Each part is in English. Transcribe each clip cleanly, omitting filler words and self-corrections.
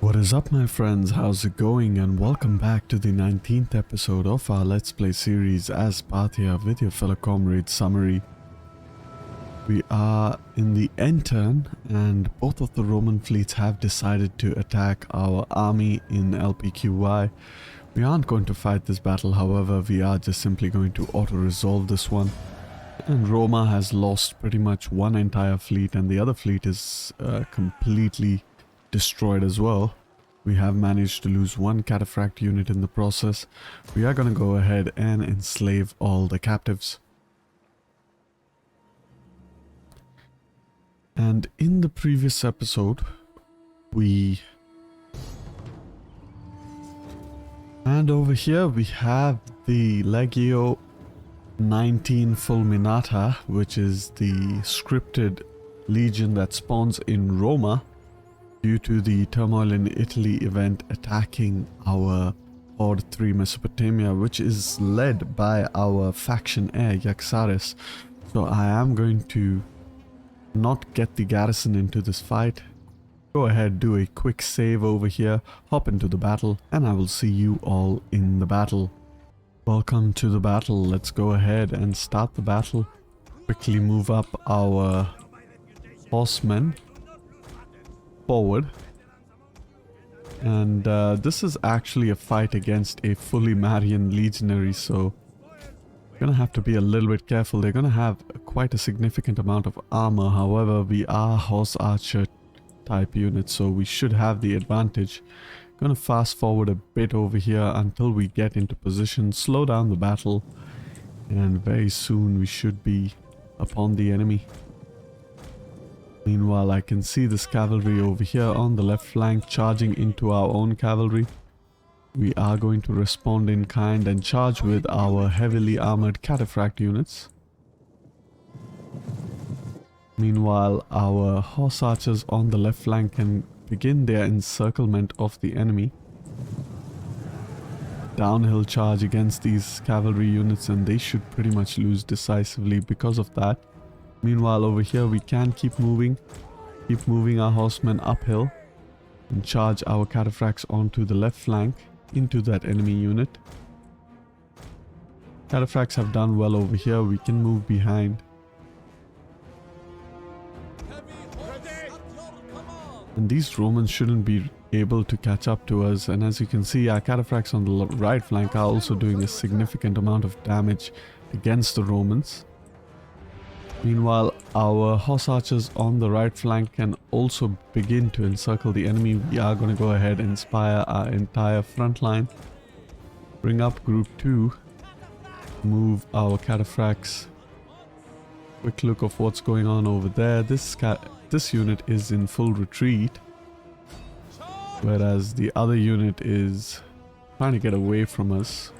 What is up, my friends? How's it going? And welcome back to the 19th episode of our Let's Play series as Parthia with your fellow comrade summary. We are in the end turn and both of the Roman fleets have decided to attack our army in LPQY. We aren't going to fight this battle, however, we are just simply going to auto-resolve this one. And Roma has lost pretty much one entire fleet and the other fleet is completely destroyed as well. We have managed to lose one cataphract unit in the process. We are going to go ahead and enslave all the captives. And in the previous episode, and over here we have the Legio 19 Fulminata, which is the scripted legion that spawns in Roma due to the Turmoil in Italy event attacking our Horde 3 Mesopotamia, which is led by our faction heir Yaxaris. So I am going to not get the garrison into this fight. Go ahead, do a quick save over here, hop into the battle, and I will see you all in the battle. Welcome to the battle. Let's go ahead and start the battle. Quickly move up our horsemen forward. And this is actually a fight against a fully Marian legionary, so we're gonna have to be a little bit careful. They're gonna have quite a significant amount of armor. However, we are horse archer type units, so we should have the advantage. Gonna fast forward a bit over here until we get into position, slow down the battle, and very soon we should be upon the enemy. Meanwhile, I can see this cavalry over here on the left flank charging into our own cavalry. We are going to respond in kind and charge with our heavily armored cataphract units. Meanwhile, our horse archers on the left flank can begin their encirclement of the enemy. Downhill charge against these cavalry units and they should pretty much lose decisively because of that. Meanwhile, over here we can keep moving our horsemen uphill and charge our cataphracts onto the left flank into that enemy unit. Cataphracts have done well over here. We can move behind. And these Romans shouldn't be able to catch up to us. And as you can see, our cataphracts on the right flank are also doing a significant amount of damage against the Romans. Meanwhile, our horse archers on the right flank can also begin to encircle the enemy. We are going to go ahead and inspire our entire front line. Bring up group 2. Move our cataphracts. Quick look of what's going on over there. This unit is in full retreat, whereas the other unit is trying to get away from us.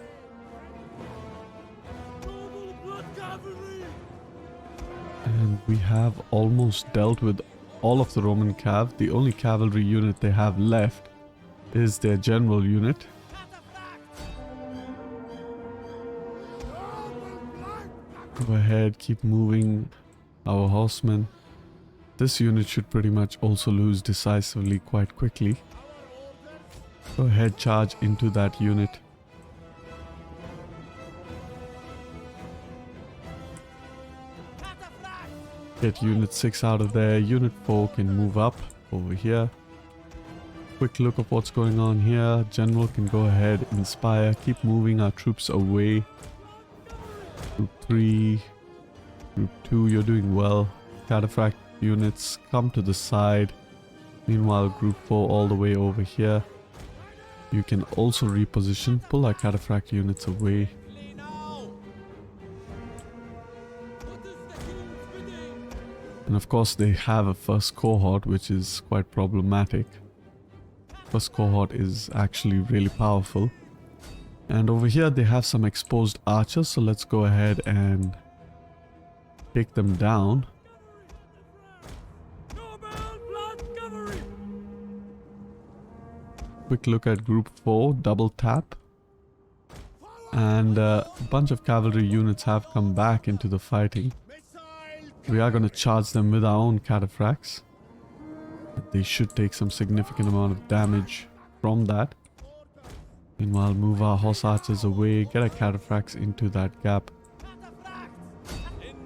And we have almost dealt with all of the Roman cav. The only cavalry unit they have left is their general unit. Go ahead, keep moving our horsemen. This unit should pretty much also lose decisively quite quickly. Go ahead, charge into that unit. Get unit 6 out of there. Unit 4 can move up over here. Quick look of what's going on here. General can go ahead, inspire, keep moving our troops away. Group 3, Group 2, you're doing well. Cataphract units come to the side. Meanwhile, Group 4 all the way over here. You can also reposition, pull our cataphract units away. And of course they have a first cohort, which is quite problematic. First cohort is actually really powerful. And over here they have some exposed archers, so let's go ahead and take them down. Quick look at group 4, double tap. And a bunch of cavalry units have come back into the fighting. We are going to charge them with our own cataphracts. They should take some significant amount of damage from that. Meanwhile, move our horse archers away, get our cataphracts into that gap.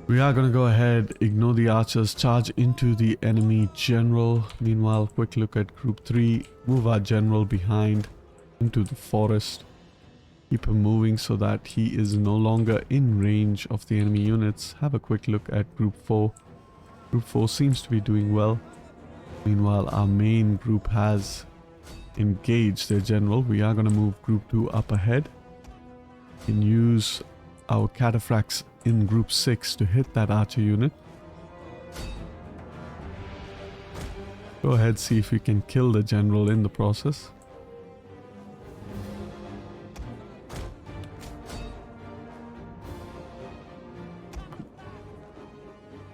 We are going to go ahead, ignore the archers, charge into the enemy general. Meanwhile, quick look at group 3, move our general behind into the forest. Keep him moving so that he is no longer in range of the enemy units. Have a quick look at group 4. Group 4 seems to be doing well. Meanwhile, our main group has engaged their general. We are going to move group 2 up ahead and use our cataphracts in group 6 to hit that archer unit. Go ahead, see if we can kill the general in the process.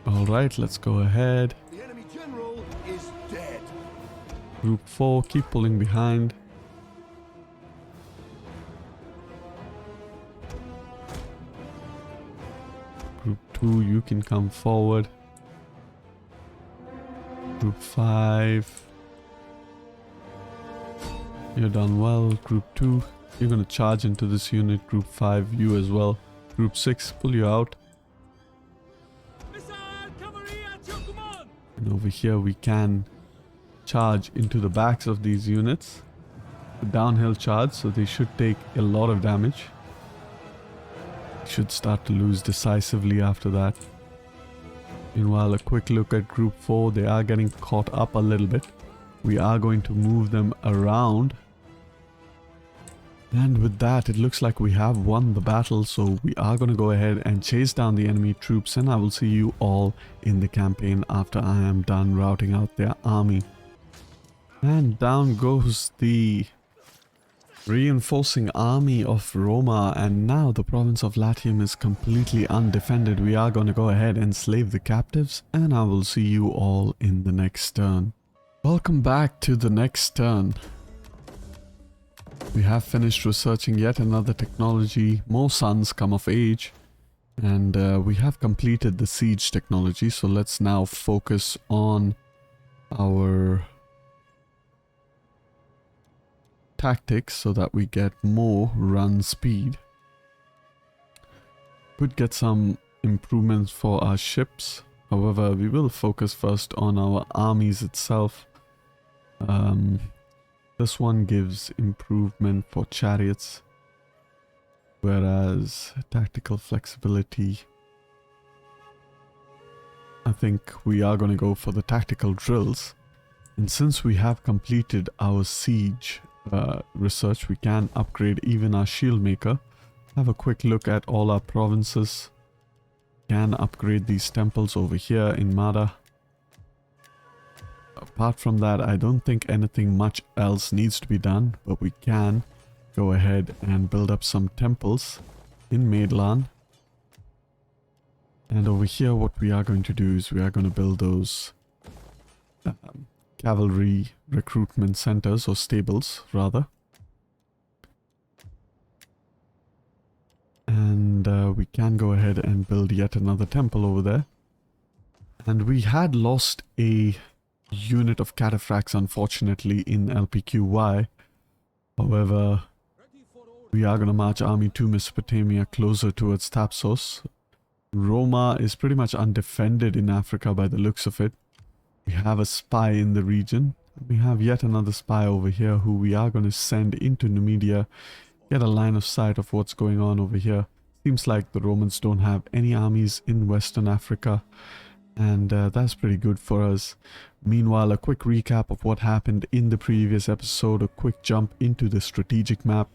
Alright, let's go ahead. The enemy general is dead. Group 4, keep pulling behind. Group 2, you can come forward. Group 5. You're done well. Group 2, you're going to charge into this unit. Group 5, you as well. Group 6, pull you out. And over here we can charge into the backs of these units. A downhill charge, so they should take a lot of damage. Should start to lose decisively after that. Meanwhile, a quick look at group 4. They are getting caught up a little bit. We are going to move them around. And with that, it looks like we have won the battle, so we are going to go ahead and chase down the enemy troops, and I will see you all in the campaign after I am done routing out their army. And down goes the reinforcing army of Roma, and now the province of Latium is completely undefended. We are going to go ahead and slave the captives, and I will see you all in the next turn. Welcome back to the next turn. We have finished researching yet another technology. More sons come of age, and we have completed the siege technology, so let's now focus on our tactics so that we get more run speed. Could get some improvements for our ships. However, we will focus first on our armies itself. This one gives improvement for chariots, whereas tactical flexibility, I think we are going to go for the tactical drills. And since we have completed our siege research, we can upgrade even our shield maker. Have a quick look at all our provinces. Can upgrade these temples over here in Mada. Apart from that, I don't think anything much else needs to be done, but we can go ahead and build up some temples in Maidlan. And over here, what we are going to do is we are going to build those cavalry recruitment centers, or stables rather. And we can go ahead and build yet another temple over there. And we had lost a unit of cataphracts, unfortunately, in LPQY. However, we are going to march army to Mesopotamia, closer towards Thapsos. Roma is pretty much undefended in Africa by the looks of it. We have a spy in the region. We have yet another spy over here who we are going to send into Numidia. Get a line of sight of what's going on over here. Seems like the Romans don't have any armies in Western Africa, and that's pretty good for us. Meanwhile, a quick recap of what happened in the previous episode, a quick jump into the strategic map.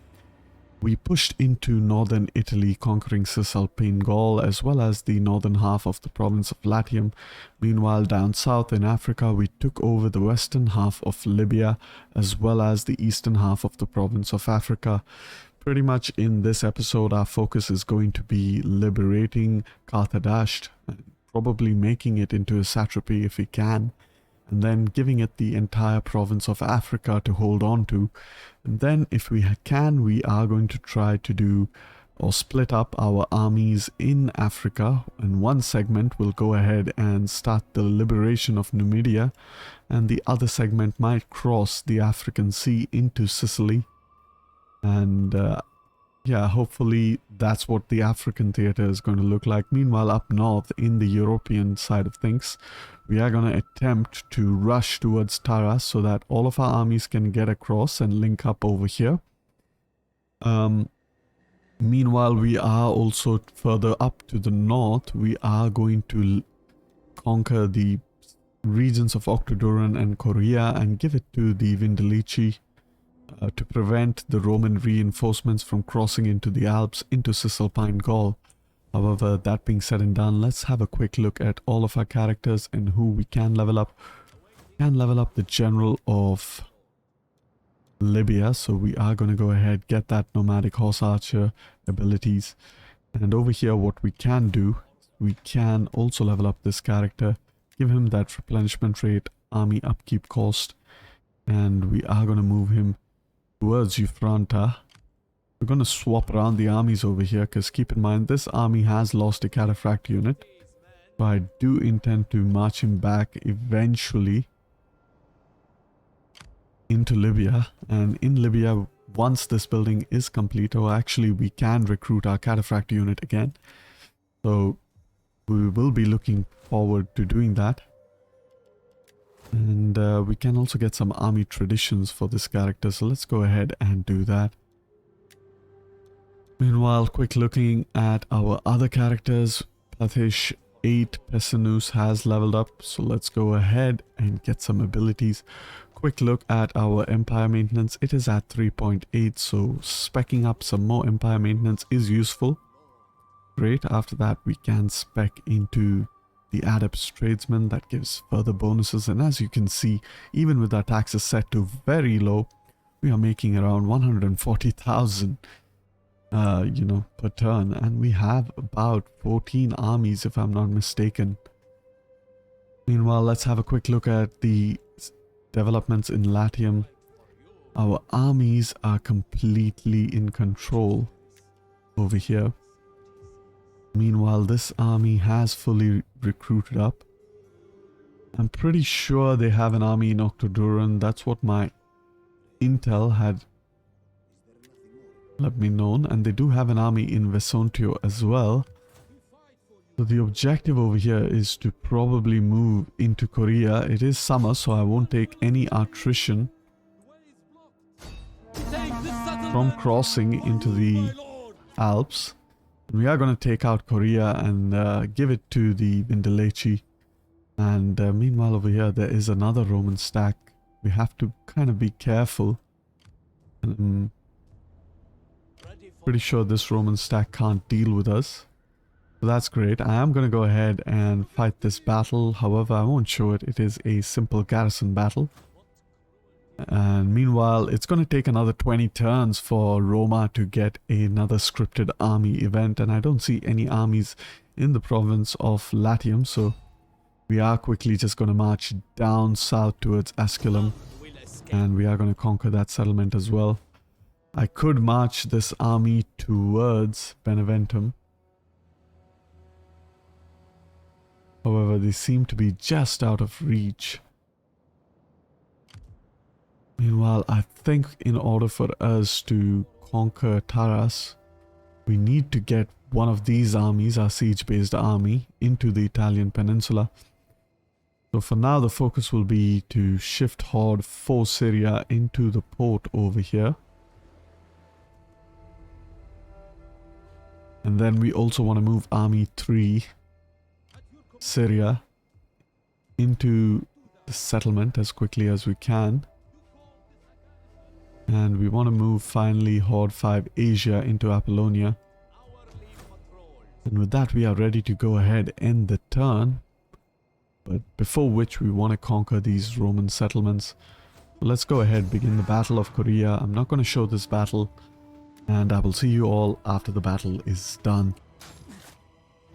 We pushed into northern Italy, conquering Cisalpine Gaul as well as the northern half of the province of Latium. Meanwhile, down south in Africa, we took over the western half of Libya as well as the eastern half of the province of Africa. Pretty much in this episode, our focus is going to be liberating Carthage, probably making it into a satrapy if we can, and then giving it the entire province of Africa to hold on to. And then if we can, we are going to try to do or split up our armies in Africa. And one segment will go ahead and start the liberation of Numidia, and the other segment might cross the African Sea into Sicily. And yeah, hopefully that's what the African theater is going to look like. Meanwhile, up north in the European side of things, we are going to attempt to rush towards Taras so that all of our armies can get across and link up over here. Meanwhile, we are also further up to the north. We are going to conquer the regions of Octoduran and Korea and give it to the Vindelici to prevent the Roman reinforcements from crossing into the Alps into Cisalpine Gaul. However, that being said and done, let's have a quick look at all of our characters and who we can level up. We can level up the general of Libya, so we are going to go ahead, get that nomadic horse archer abilities. And over here, what we can do, we can also level up this character, give him that replenishment rate, army upkeep cost, and we are going to move him towards Euphronta. We're going to swap around the armies over here, because keep in mind this army has lost a cataphract unit, so I do intend to march him back eventually into Libya. And in Libya, once this building is complete, or actually we can recruit our cataphract unit again, so we will be looking forward to doing that. And we can also get some army traditions for this character, so let's go ahead and do that. Meanwhile, quick looking at our other characters. Carthage 8 Pessinus has leveled up, so let's go ahead and get some abilities. Quick look at our empire maintenance. It is at 3.8, so speccing up some more empire maintenance is useful. Great. After that, we can spec into the Adepts Tradesman. That gives further bonuses, and as you can see, even with our taxes set to very low, we are making around 140,000 you know, per turn, and we have about 14 armies if I'm not mistaken. Meanwhile, let's have a quick look at the developments in Latium. Our armies are completely in control over here. Meanwhile, this army has fully recruited up. I'm pretty sure they have an army in Octoduran. That's what my intel had let me know, and they do have an army in Vesontio as well. So the objective over here is to probably move into Korea. It is summer, so I won't take any attrition from crossing into the Alps. We are going to take out Korea and give it to the Vindelici. And meanwhile over here there is another Roman stack. We have to kind of be careful. Pretty sure this Roman stack can't deal with us. So that's great. I am going to go ahead and fight this battle. However, I won't show it. It is a simple garrison battle. And meanwhile, it's going to take another 20 turns for Roma to get another scripted army event. And I don't see any armies in the province of Latium. So we are quickly just going to march down south towards Asculum. And we are going to conquer that settlement as well. I could march this army towards Beneventum. However, they seem to be just out of reach. Meanwhile, I think in order for us to conquer Taras, we need to get one of these armies, our siege-based army, into the Italian peninsula. So for now, the focus will be to shift Horde for Syria into the port over here. And then we also want to move Army 3, Syria, into the settlement as quickly as we can. And we want to move finally Horde 5 Asia into Apollonia. And with that we are ready to go ahead and end the turn. But before which we want to conquer these Roman settlements. So let's go ahead, begin the Battle of Korea. I'm not going to show this battle. And I will see you all after the battle is done.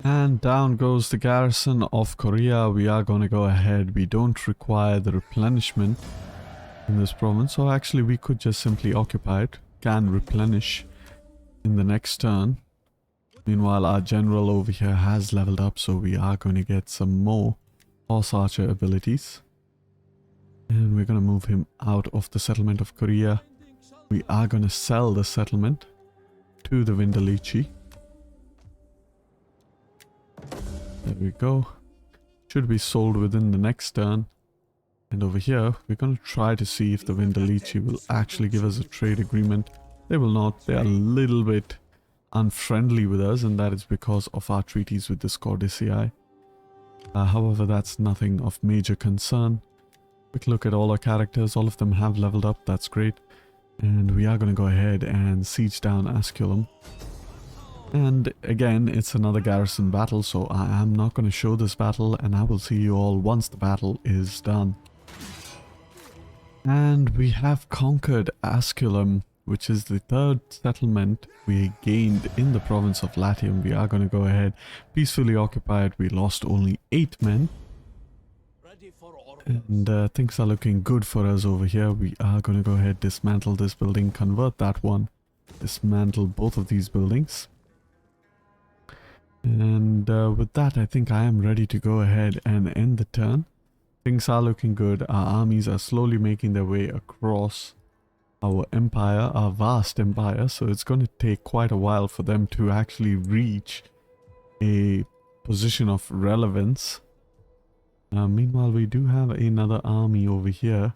And down goes the garrison of Korea. We are going to go ahead. We don't require the replenishment in this province. So actually we could just simply occupy it. Can replenish in the next turn. Meanwhile, our general over here has leveled up, so we are going to get some more horse archer abilities. And we're going to move him out of the settlement of Korea. We are going to sell the settlement to the Vindelici. There we go. Should be sold within the next turn. And over here, we're going to try to see if the Vindelici will actually give us a trade agreement. They will not. They are a little bit unfriendly with us, and that is because of our treaties with the Scordicii. However, that's nothing of major concern. Quick look at all our characters. All of them have leveled up. That's great. And we are going to go ahead and siege down Asculum. And again, it's another garrison battle, so I am not going to show this battle, and I will see you all once the battle is done. And we have conquered Asculum, which is the third settlement we gained in the province of Latium. We are going to go ahead, peacefully occupy it. We lost only 8 men. And things are looking good for us over here. We are going to go ahead, dismantle this building, convert that one, dismantle both of these buildings. And with that, I think I am ready to go ahead and end the turn. Things are looking good. Our armies are slowly making their way across our empire, our vast empire. So it's going to take quite a while for them to actually reach a position of relevance. Meanwhile, we do have another army over here,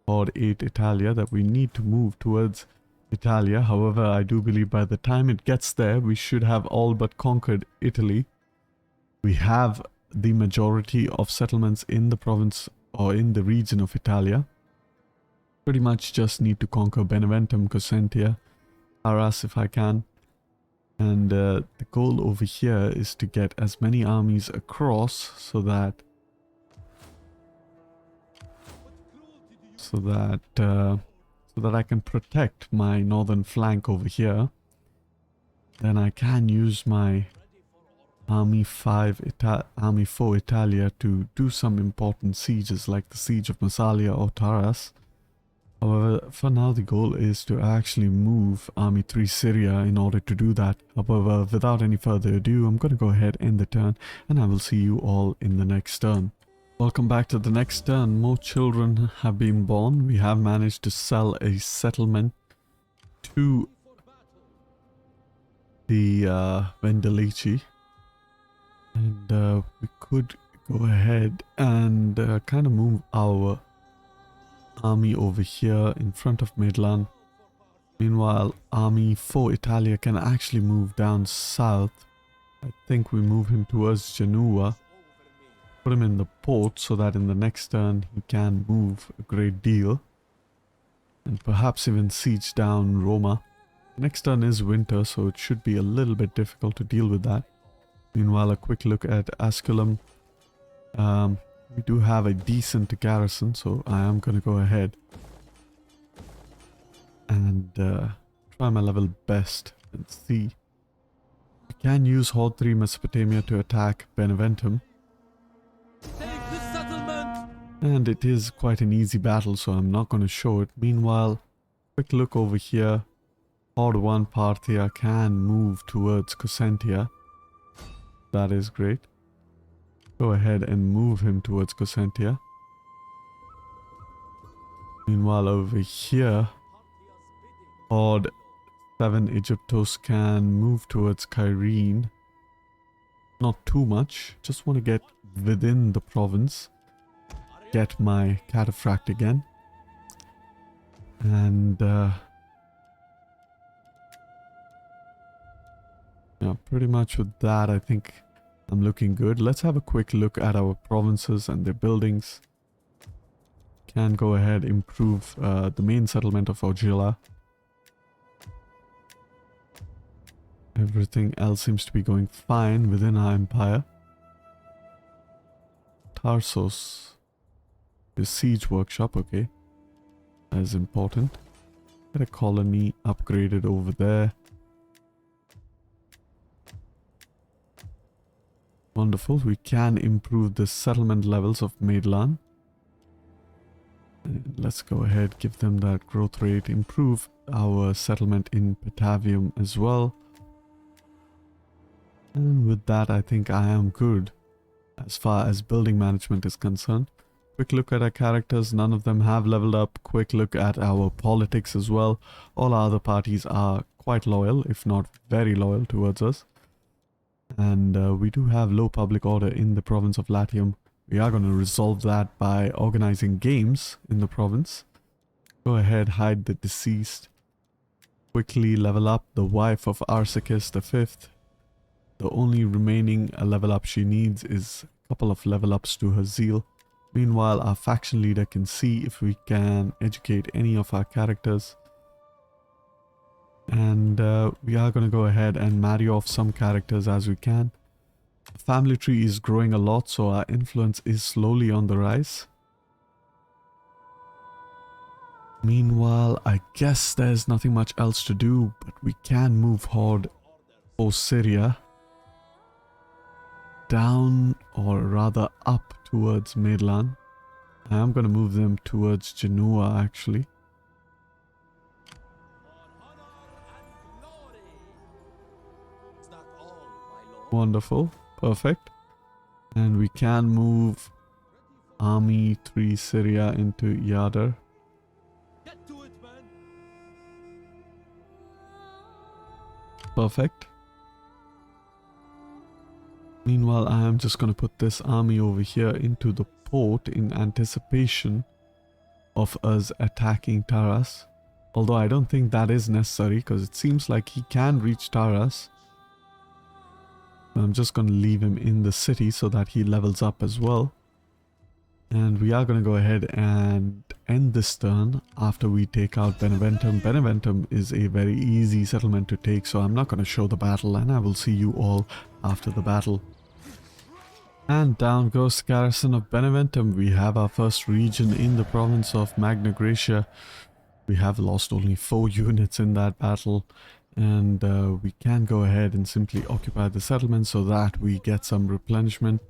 Horde 8 Italia, that we need to move towards Italia. However, I do believe by the time it gets there, we should have all but conquered Italy. We have the majority of settlements in the province or in the region of Italia. Pretty much just need to conquer Beneventum, Cosentia, Arras if I can. And the goal over here is to get as many armies across so that I can protect my northern flank over here. Then I can use my Army 4 Italia to do some important sieges like the siege of Massalia or Taras. However, for now the goal is to actually move Army 3 Syria in order to do that. However, without any further ado, I'm going to go ahead and end the turn, and I will see you all in the next turn. Welcome back to the next turn. More children have been born. We have managed to sell a settlement to the Vindelici. And we could go ahead and kind of move our army over here in front of Midland. Meanwhile, Army 4 Italia can actually move down south. I think we move him towards Genoa. Put him in the port so that in the next turn he can move a great deal. And perhaps even siege down Roma. Next turn is winter, so it should be a little bit difficult to deal with that. Meanwhile, a quick look at Asculum. We do have a decent garrison, so I am going to go ahead and try my level best and see. We can use Horde 3 Mesopotamia to attack Beneventum. Take the settlement! And it is quite an easy battle, so I'm not going to show it. Meanwhile, quick look over here. Horde 1 Parthia can move towards Cosentia. That is great. Go ahead and move him towards Cosentia. Meanwhile, over here, Horde 7 Egyptos can move towards Kyrene. Not too much. Just want to get within the province. Get my cataphract again. And yeah, pretty much with that, I think I'm looking good. Let's have a quick look at our provinces and their buildings. Can go ahead improve the main settlement of Ogila. Everything else seems to be going fine within our empire. Tarsos is siege workshop, okay. That is important. Get a colony upgraded over there. Wonderful. We can improve the settlement levels of Maidlan. Let's go ahead, give them that growth rate. Improve our settlement in Patavium as well. And with that, I think I am good as far as building management is concerned. Quick look at our characters, none of them have leveled up. Quick look at our politics as well. All our other parties are quite loyal, if not very loyal towards us. And we do have low public order in the province of Latium. We are going to resolve that by organizing games in the province. Go ahead, hide the deceased. Quickly level up the wife of Arsicus the Fifth. The only remaining level up she needs is a couple of level ups to her zeal. Meanwhile, our faction leader can see if we can educate any of our characters. And we are going to go ahead and marry off some characters as we can. The family tree is growing a lot, so our influence is slowly on the rise. Meanwhile, I guess there's nothing much else to do, but we can move Horde for Syria down, or rather up towards Midland. I am going to move them towards Genoa actually. Wonderful, perfect. And we can move Army 3 Syria into Yadar. Get to it, man. Perfect. Meanwhile, I am just going to put this army over here into the port in anticipation of us attacking Taras. Although I don't think that is necessary because it seems like he can reach Taras. I'm just going to leave him in the city so that he levels up as well. And we are going to go ahead and end this turn after we take out Beneventum. Beneventum is a very easy settlement to take, so I'm not going to show the battle, and I will see you all after the battle. And down goes the garrison of Beneventum. We have our first region in the province of Magna Graecia. We have lost only 4 units in that battle. And we can go ahead and simply occupy the settlement so that we get some replenishment.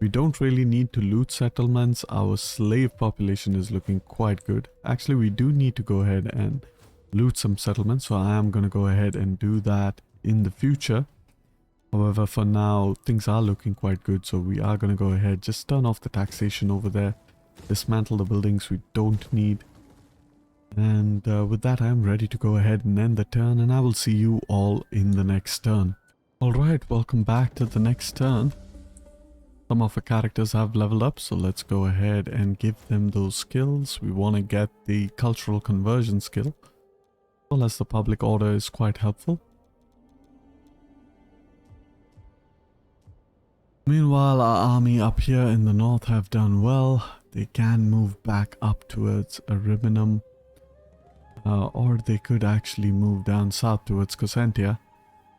We don't really need to loot settlements. Our slave population is looking quite good. Actually, we do need to go ahead and loot some settlements, so I am going to go ahead and do that in the future. However, for now, things are looking quite good, so we are going to go ahead, just turn off the taxation over there, dismantle the buildings we don't need. And with that, I am ready to go ahead and end the turn, and I will see you all in the next turn. Alright, welcome back to the next turn. Some of our characters have leveled up, so let's go ahead and give them those skills. We want to get the cultural conversion skill, as well as the public order is quite helpful. Meanwhile, our army up here in the north have done well. They can move back up towards Ariminum. Or they could actually move down south towards Cosentia.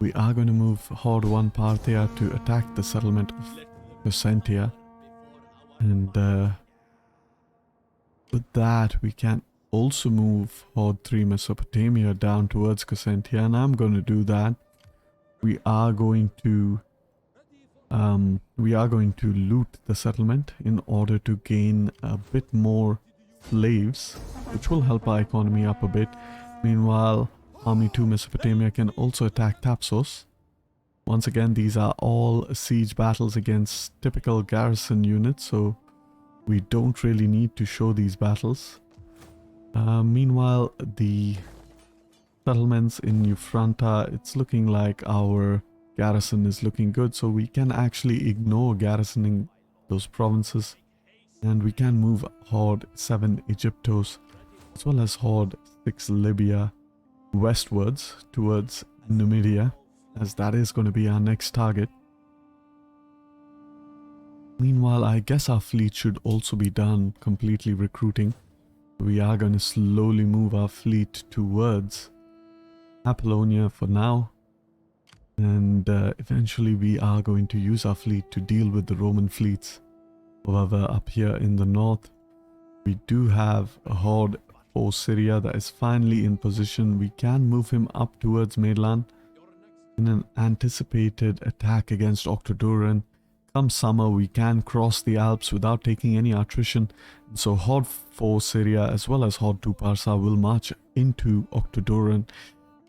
We are going to move Horde 1 Parthia to attack the settlement of Cosentia. And with that, we can also move Horde 3 Mesopotamia down towards Cosentia. And I'm going to do that. We are going to loot the settlement in order to gain a bit more slaves, which will help our economy up a bit. Meanwhile, Army 2 Mesopotamia can also attack Thapsos. Once again, these are all siege battles against typical garrison units, so we don't really need to show these battles. Meanwhile, the settlements in Euphranta, it's looking like our garrison is looking good, so we can actually ignore garrisoning those provinces. And we can move Horde 7 Egyptos, as well as Horde 6 Libya westwards towards Numidia, as that is going to be our next target. Meanwhile, I guess our fleet should also be done completely recruiting. We are going to slowly move our fleet towards Apollonia for now. And eventually we are going to use our fleet to deal with the Roman fleets. However, up here in the north, we do have a Horde for Syria that is finally in position. We can move him up towards Mainland in an anticipated attack against Octoduran. Come summer, we can cross the Alps without taking any attrition. So Horde 4 Syria as well as Horde 2 Parsa will march into Octoduran,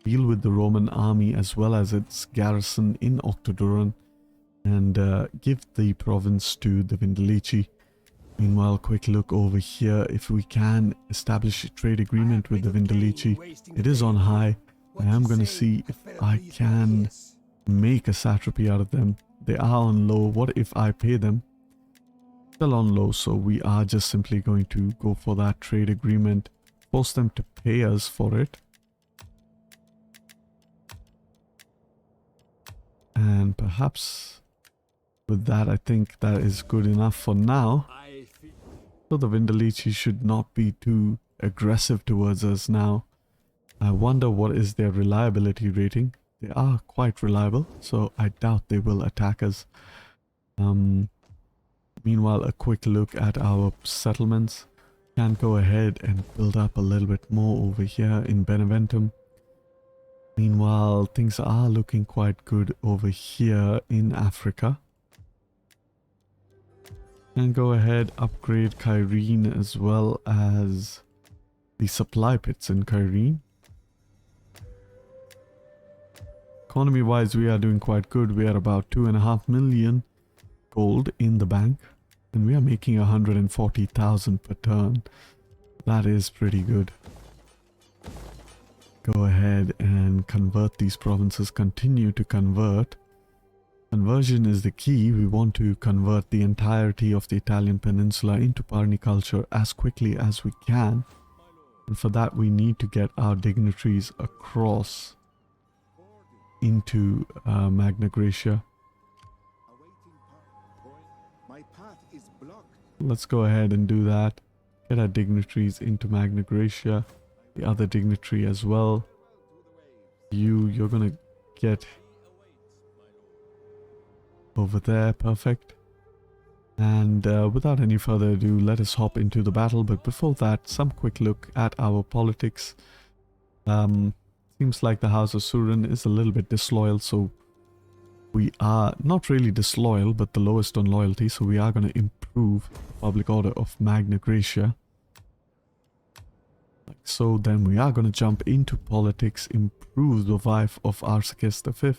deal with the Roman army as well as its garrison in Octoduran. and give the province to the Vindelici. Meanwhile, quick look over here. If we can establish a trade agreement with the Vindelici, it is on high. I am going to see if I can make a satrapy out of them. They are on low. What if I pay them? Still on low, so we are just simply going to go for that trade agreement. Force them to pay us for it. And perhaps with that, I think that is good enough for now. So the Vindelici should not be too aggressive towards us now. I wonder what is their reliability rating. They are quite reliable, so I doubt they will attack us. Meanwhile, a quick look at our settlements. Can go ahead and build up a little bit more over here in Beneventum. Meanwhile, things are looking quite good over here in Africa. And go ahead, upgrade Kyrene as well as the supply pits in Kyrene. Economy wise, we are doing quite good. We are about 2.5 million gold in the bank. And we are making 140,000 per turn. That is pretty good. Go ahead and convert these provinces. Continue to convert. Conversion is the key. We want to convert the entirety of the Italian peninsula into Parni culture as quickly as we can. And for that we need to get our dignitaries across into Magna Graecia. Let's go ahead and do that. Get our dignitaries into Magna Graecia. The other dignitary as well. You're gonna get over there. Perfect. And without any further ado, let us hop into the battle. But before that, some quick look at our politics. Seems like the House of Surin is a little bit disloyal, so we are not really disloyal, but the lowest on loyalty, so we are going to improve the public order of Magna Graecia. Like so, then we are going to jump into politics, improve the wife of Arsaces V,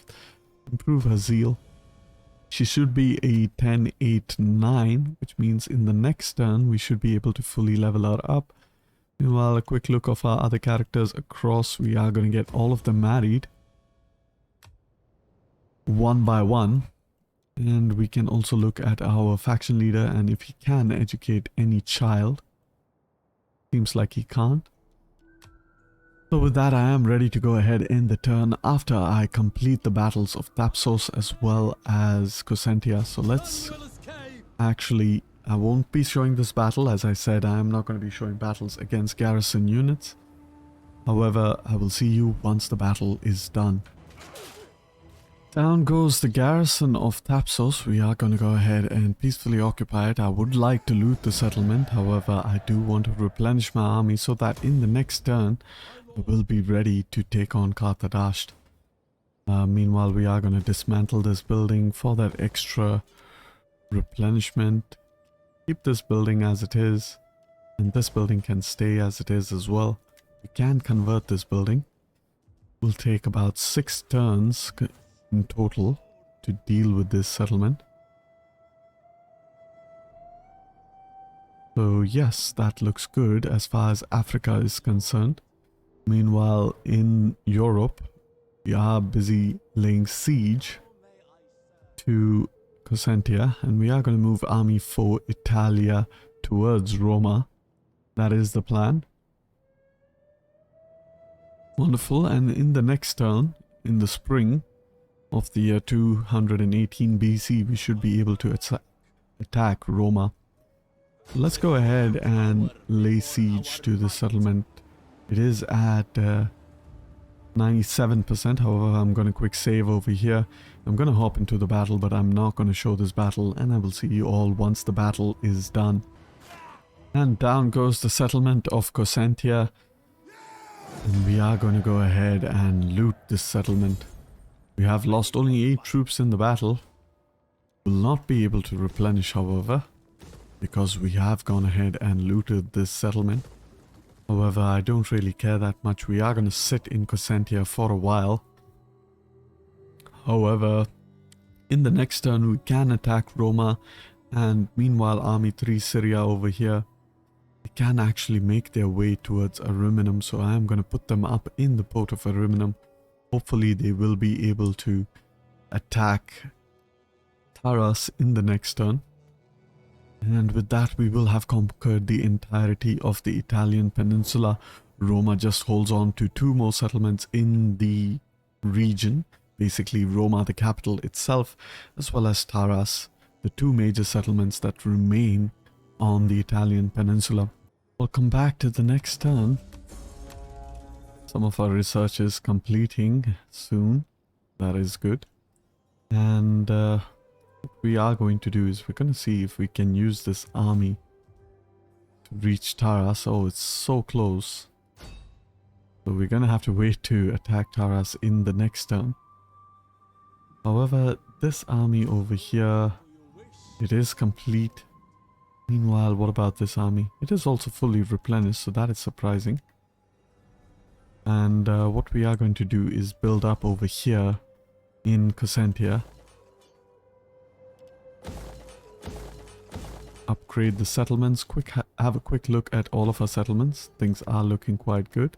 improve her zeal. She should be a 10-8-9, which means in the next turn we should be able to fully level her up. Meanwhile, a quick look of our other characters across. We are going to get all of them married one by one. And we can also look at our faction leader and if he can educate any child. Seems like he can't. So with that, I am ready to go ahead in the turn after I complete the battles of Thapsos as well as Cosentia. So let's actually, I won't be showing this battle. As I said, I am not going to be showing battles against garrison units. However, I will see you once the battle is done. Down goes the garrison of Thapsos. We are going to go ahead and peacefully occupy it. I would like to loot the settlement. However, I do want to replenish my army so that in the next turn, I will be ready to take on Carthage. Meanwhile, we are going to dismantle this building for that extra replenishment. Keep this building as it is. And this building can stay as it is as well. We can convert this building. It will take about 6 turns in total to deal with this settlement. So yes, that looks good as far as Africa is concerned. Meanwhile, in Europe, we are busy laying siege to Cosentia, and we are going to move army for Italia towards Roma. That is the plan. Wonderful, and in the next turn, in the spring of the year 218 BC, we should be able to attack Roma. Let's go ahead and lay siege to the settlement. It is at 97%, however I'm going to quick save over here. I'm going to hop into the battle, but I'm not going to show this battle, and I will see you all once the battle is done. And down goes the settlement of Cosentia. And we are going to go ahead and loot this settlement. We have lost only 8 troops in the battle. Will not be able to replenish, however, because we have gone ahead and looted this settlement. However, I don't really care that much. We are going to sit in Cosentia for a while. However, In the next turn, we can attack Roma, and meanwhile, Army 3 Syria over here, they can actually make their way towards Ariminum, so I am going to put them up in the port of Ariminum. Hopefully, they will be able to attack Taras in the next turn. And with that, we will have conquered the entirety of the Italian peninsula. Roma just holds on to 2 more settlements in the region. Basically, Roma, the capital itself, as well as Taras, the 2 major settlements that remain on the Italian peninsula. We'll come back to the next turn. Some of our research is completing soon. That is good. And what we are going to do is we're going to see if we can use this army to reach Taras. Oh, it's so close. So we're going to have to wait to attack Taras in the next turn. However, this army over here, it is complete. Meanwhile, what about this army? It is also fully replenished, so that is surprising. And what we are going to do is build up over here in Cosentia. Upgrade the settlements. Have a quick look at all of our settlements. Things are looking quite good.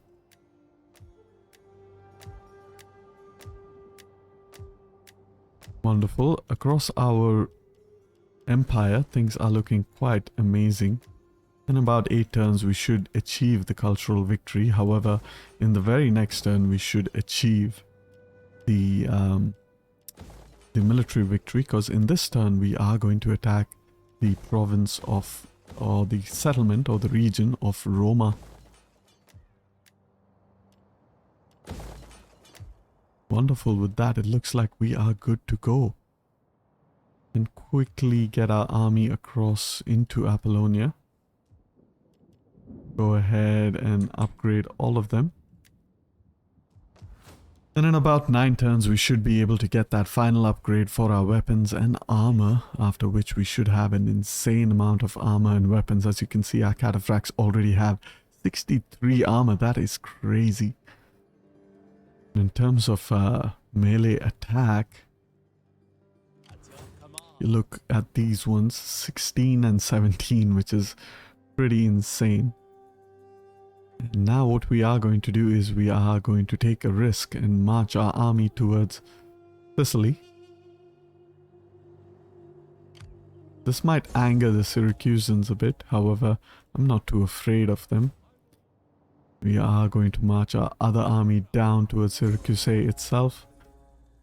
Wonderful. Across our empire, things are looking quite amazing. In about 8 turns, we should achieve the cultural victory. However, in the very next turn, we should achieve the military victory, because in this turn, we are going to attack the province of, or the settlement or the region of Roma. Wonderful. With that, it looks like we are good to go. And quickly get our army across into Apollonia. Go ahead and upgrade all of them. And in about 9 turns, we should be able to get that final upgrade for our weapons and armor, after which we should have an insane amount of armor and weapons. As you can see, our cataphracts already have 63 armor. That is crazy. In terms of melee attack, you look at these ones, 16 and 17, which is pretty insane. And now what we are going to do is we are going to take a risk and march our army towards Sicily. This might anger the Syracusans a bit, however, I'm not too afraid of them. We are going to march our other army down towards Syracuse itself.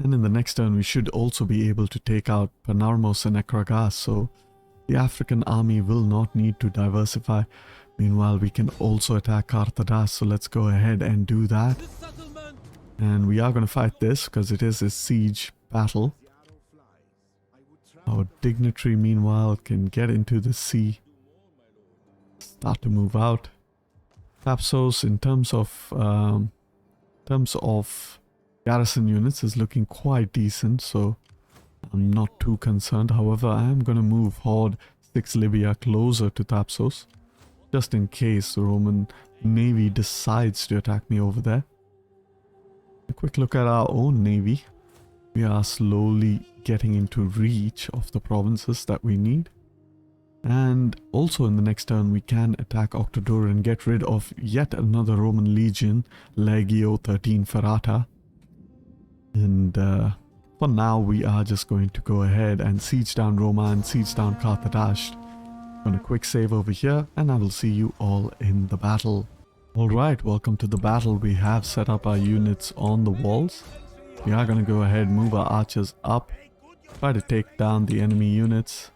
And in the next turn, we should also be able to take out Panormos and Akragas, so the African army will not need to diversify. Meanwhile, we can also attack Carthage, so let's go ahead and do that. And we are going to fight this because it is a siege battle. Our dignitary, meanwhile, can get into the sea. Start to move out. Thapsos, in terms of garrison units, is looking quite decent, so I'm not too concerned. However, I am going to move Horde 6 Libya closer to Thapsos, just in case the Roman navy decides to attack me over there. A quick look at our own navy. We are slowly getting into reach of the provinces that we need. And also in the next turn, we can attack Octodor and get rid of yet another Roman legion, Legio 13 Ferrata. And for now, we are just going to go ahead and siege down Roma and siege down Carthage. Gonna quick save over here, and I will see you all in the battle. Alright, welcome to the battle. We have set up our units on the walls. We are gonna go ahead, move our archers up, try to take down the enemy units.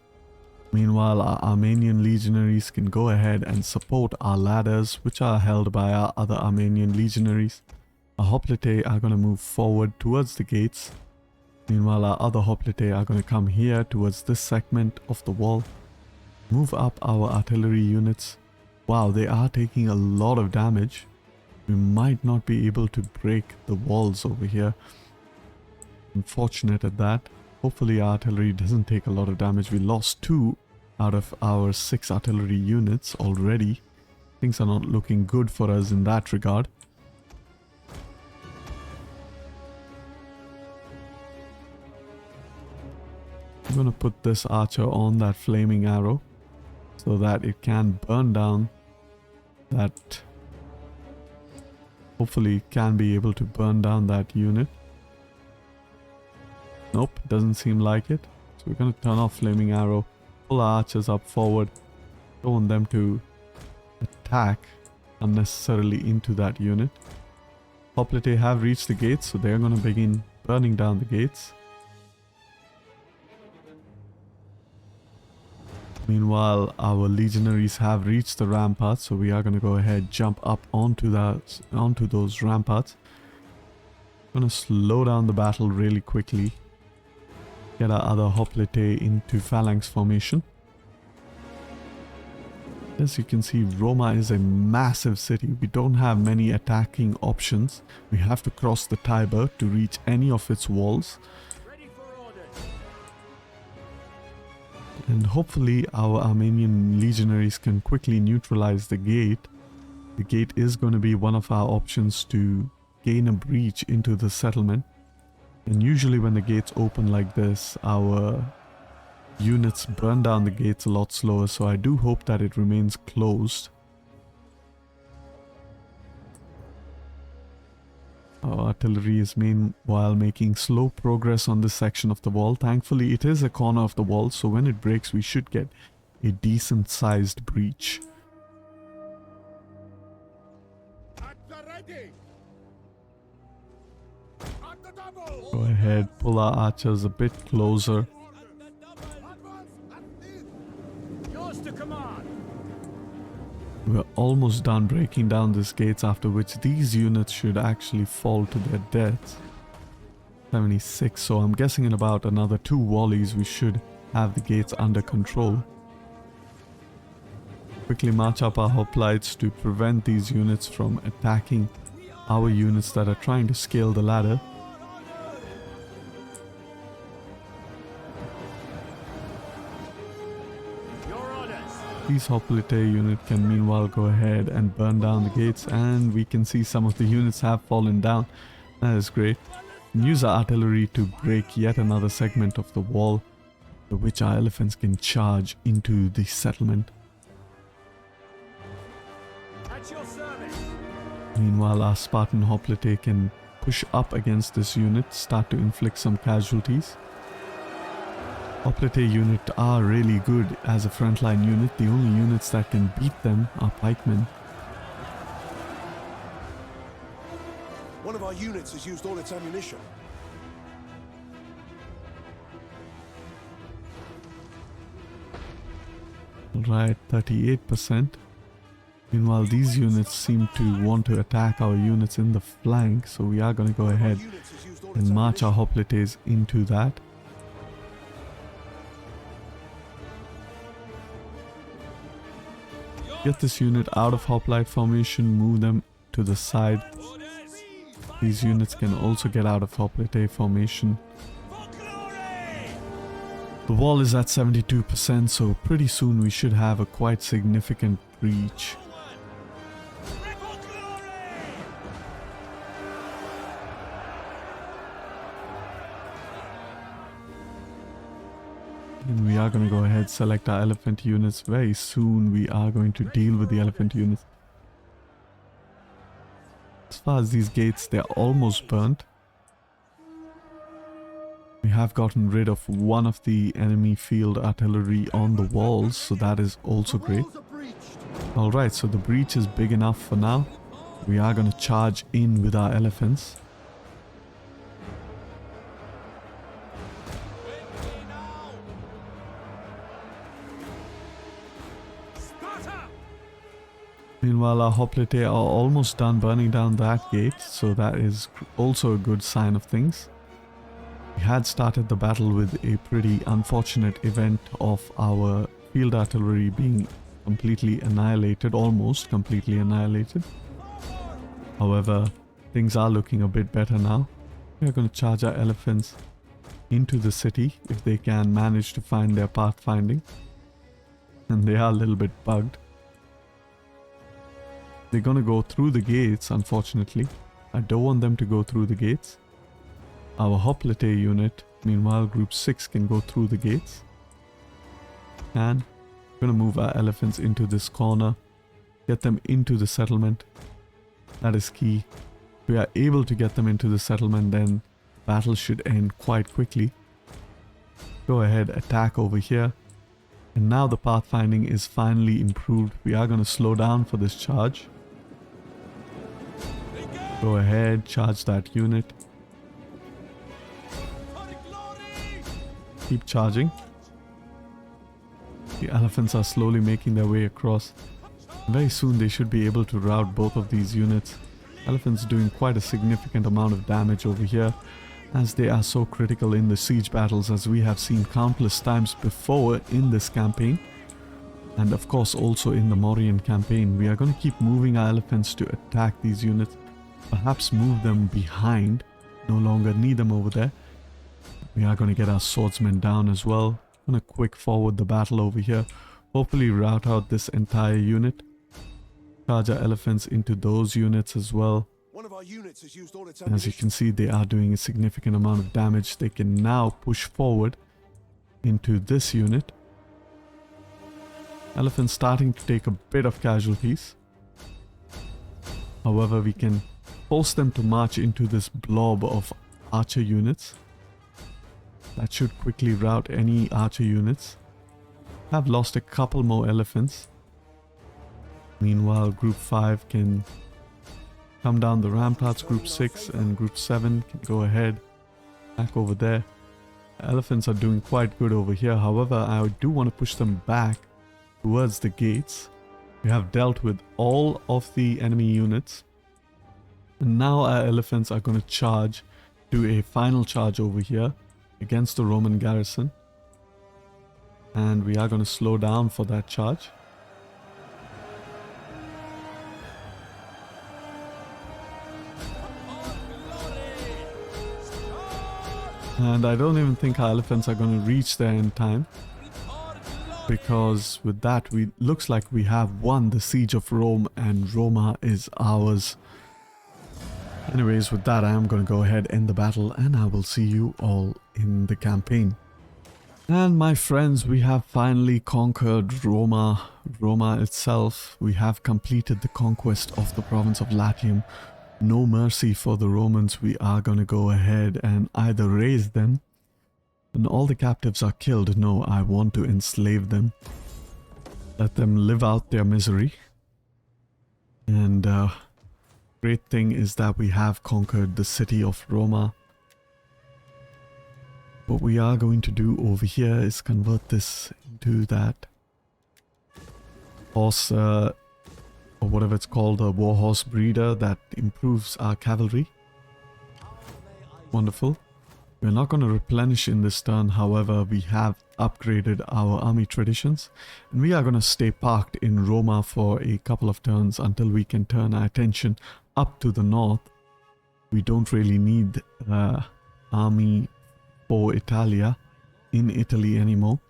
Meanwhile, our Armenian legionaries can go ahead and support our ladders, which are held by our other Armenian legionaries. Our hoplite are going to move forward towards the gates. Meanwhile, our other hoplite are going to come here towards this segment of the wall. Move up our artillery units. Wow, they are taking a lot of damage. We might not be able to break the walls over here. Unfortunate at that. Hopefully our artillery doesn't take a lot of damage. We lost 2 out of our 6 artillery units already. Things are not looking good for us in that regard. going to put this archer on that flaming arrow so that it can burn down that. Hopefully it can be able to burn down that unit. Nope, doesn't seem like it. So we're going to turn off flaming arrow, pull our archers up forward. Don't want them to attack unnecessarily into that unit. Hoplite have reached the gates, so they're going to begin burning down the gates. Meanwhile, our legionaries have reached the ramparts, so we are going to go ahead, jump up onto those ramparts. Going to slow down the battle really quickly. Get our other hoplite into phalanx formation. As you can see, Roma is a massive city. We don't have many attacking options. We have to cross the Tiber to reach any of its walls. And hopefully our Armenian legionaries can quickly neutralize the gate. The gate is going to be one of our options to gain a breach into the settlement. And usually when the gates open like this, our units burn down the gates a lot slower, so I do hope that it remains closed. Our artillery is meanwhile making slow progress on this section of the wall. Thankfully it is a corner of the wall, so when it breaks we should get a decent sized breach. Go ahead, pull our archers a bit closer. We're almost done breaking down these gates, after which these units should actually fall to their deaths. 76, so I'm guessing in about another 2 volleys we should have the gates under control. Quickly march up our hoplites to prevent these units from attacking our units that are trying to scale the ladder. These hoplite unit can meanwhile go ahead and burn down the gates, and we can see some of the units have fallen down. That is great. Use our artillery to break yet another segment of the wall, to which our elephants can charge into the settlement. Meanwhile, our Spartan hoplite can push up against this unit, start to inflict some casualties. Hoplite unit are really good as a frontline unit. The only units that can beat them are pikemen. One of our units has used all its ammunition. Right, 38%. Meanwhile, these units seem to want to attack our units in the flank, so we are going to go ahead and march our hoplites into that. Get this unit out of hoplite formation, move them to the side. These units can also get out of hoplite formation. The wall is at 72%, so pretty soon we should have a quite significant breach. And we are going to go ahead, select our elephant units. Very soon we are going to deal with the elephant units. As far as these gates, they're almost burnt. We have gotten rid of one of the enemy field artillery on the walls, so that is also great. Alright, so the breach is big enough for now. We are going to charge in with our elephants. Meanwhile, our hoplite are almost done burning down that gate, so that is also a good sign of things. We had started the battle with a pretty unfortunate event of our field artillery being completely annihilated, almost completely annihilated. However, things are looking a bit better now. We are going to charge our elephants into the city if they can manage to find their pathfinding. And they are a little bit bugged. They're gonna go through the gates, unfortunately. I don't want them to go through the gates. Our hoplite unit Meanwhile, Group 6 can go through the gates. And we're going to move our elephants into this corner. Get them into the settlement. That is key. If we are able to get them into the settlement, then battle should end quite quickly. Go ahead, attack over here. And now the pathfinding is finally improved. We are going to slow down for this charge. Go ahead, charge that unit. Keep charging. The elephants are slowly making their way across. Very soon they should be able to rout both of these units. Elephants doing quite a significant amount of damage over here, as they are so critical in the siege battles, as we have seen countless times before in this campaign. And of course also in the Mauryan campaign. We are going to keep moving our elephants to attack these units. Perhaps move them behind. No longer need them over there. We are going to get our swordsmen down as well. I'm going to quick forward the battle over here. Hopefully rout out this entire unit. Charge our elephants into those units as well. One of our units has used all its And as you ammunition. can see, they are doing a significant amount of damage. They can now push forward into this unit. Elephants starting to take a bit of casualties. However, we can force them to march into this blob of archer units. That should quickly rout any archer units. Have lost a couple more elephants. Meanwhile, Group 5 can come down the ramparts. Group 6 and Group 7 can go ahead, back over there. Elephants are doing quite good over here. However, I do want to push them back towards the gates. We have dealt with all of the enemy units. And now our elephants are going to charge, do a final charge over here against the Roman garrison. And we are going to slow down for that charge. And I don't even think our elephants are going to reach there in time, because with that looks like we have won the siege of Rome and Roma is ours. Anyways, with that I am going to go ahead, end the battle, and I will see you all in the campaign. And my friends, we have finally conquered Roma itself. We have completed the conquest of the province of Latium. No mercy for the Romans. We are going to go ahead and either raise them, and all the captives are killed. No, I want to enslave them. Let them live out their misery. And great thing is that we have conquered the city of Roma. What we are going to do over here is convert this into that horse, or whatever it's called, a warhorse breeder that improves our cavalry. Wonderful. We're not going to replenish in this turn, however, we have upgraded our army traditions. And we are going to stay parked in Roma for a couple of turns until we can turn our attention up to the north. We don't really need army for Italia in Italy anymore.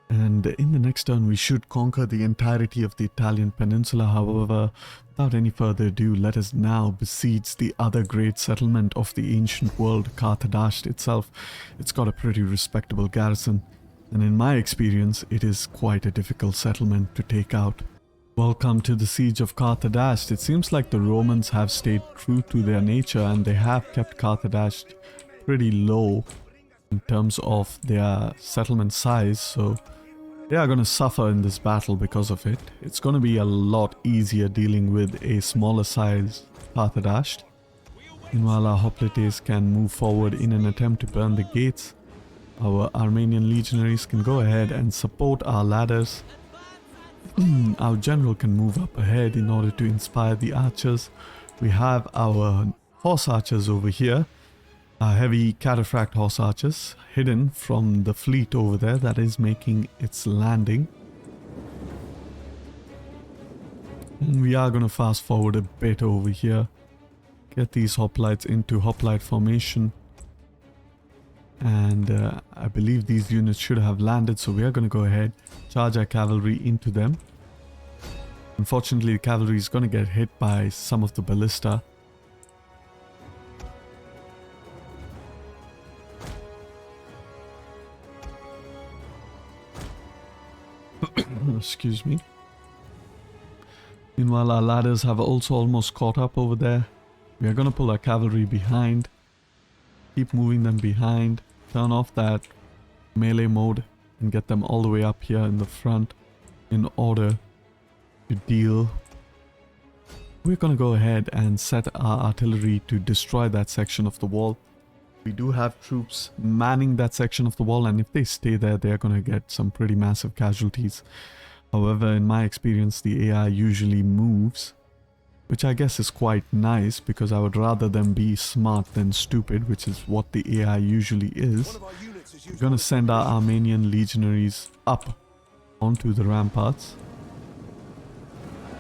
And in the next turn we should conquer the entirety of the Italian peninsula. However, without any further ado, let us now besiege the other great settlement of the ancient world, Carthage itself. It's got a pretty respectable garrison, and in my experience it is quite a difficult settlement to take out. Welcome to the siege of Carthage. It seems like the Romans have stayed true to their nature, and they have kept Carthage pretty low in terms of their settlement size, so they are going to suffer in this battle because of it. It's going to be a lot easier dealing with a smaller size Carthage. Meanwhile, our hoplites can move forward in an attempt to burn the gates. Our Armenian legionaries can go ahead and support our ladders. Our general can move up ahead in order to inspire the archers. We have our horse archers over here. Heavy cataphract horse archers hidden from the fleet over there that is making its landing. And we are going to fast forward a bit over here. Get these hoplites into hoplite formation. And I believe these units should have landed, so we are going to go ahead, charge our cavalry into them. Unfortunately, the cavalry is going to get hit by some of the ballista. Excuse me. Meanwhile, our ladders have also almost caught up over there. We are going to pull our cavalry behind. Keep moving them behind. Turn off that melee mode and get them all the way up here in the front in order to deal. We're going to go ahead and set our artillery to destroy that section of the wall. We do have troops manning that section of the wall, and if they stay there, they're going to get some pretty massive casualties. However, in my experience, the AI usually moves, which I guess is quite nice because I would rather them be smart than stupid, which is what the AI usually is. We're going to send our Armenian legionaries up onto the ramparts.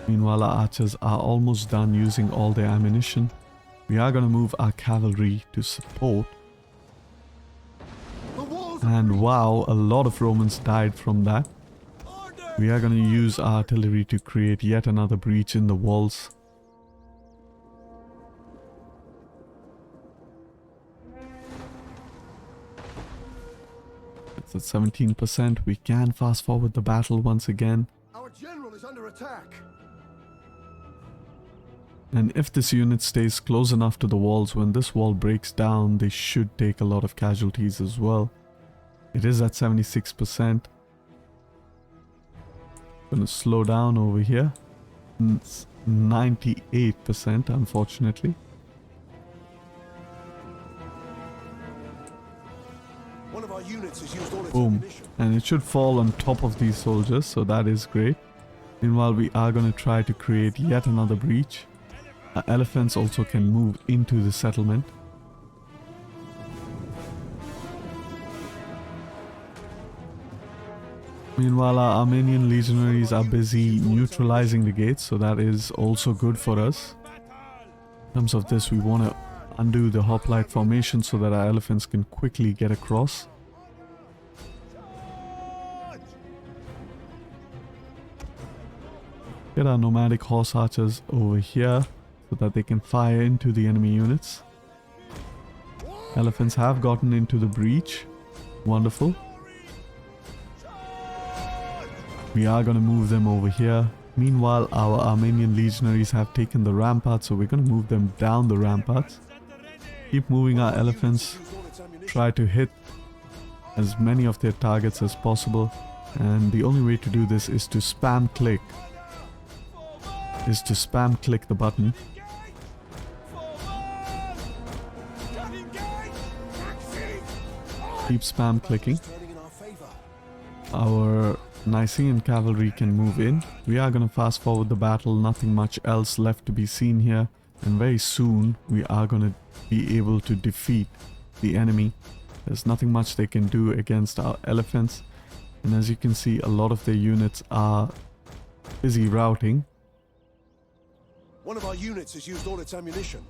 Meanwhile, our archers are almost done using all their ammunition. We are going to move our cavalry to support. And wow, a lot of Romans died from that. We are going to use our artillery to create yet another breach in the walls. It's at 17%. We can fast forward the battle once again. Our general is under attack. And if this unit stays close enough to the walls, when this wall breaks down, they should take a lot of casualties as well. It is at 76%. Gonna slow down over here. It's 98%, unfortunately. One of our units has used all its Boom. ammunition. And it should fall on top of these soldiers, so that is great. Meanwhile, we are going to try to create yet another breach. Our elephants also can move into the settlement. Meanwhile, our Armenian legionaries are busy neutralizing the gates, so that is also good for us. In terms of this, we want to undo the hoplite formation so that our elephants can quickly get across. Get our nomadic horse archers over here so that they can fire into the enemy units. Elephants have gotten into the breach. Wonderful. We are going to move them over here. Meanwhile, our Armenian legionaries have taken the ramparts, so we're going to move them down the ramparts. Keep moving our elephants. Try to hit as many of their targets as possible. And the only way to do this is to spam click. The button. Keep spam clicking. Our Nicene cavalry can move in. We are going to fast forward the battle. Nothing much else left to be seen here. And very soon we are going to be able to defeat the enemy. There's nothing much they can do against our elephants. And as you can see, a lot of their units are busy routing. One of our units has used all its ammunition.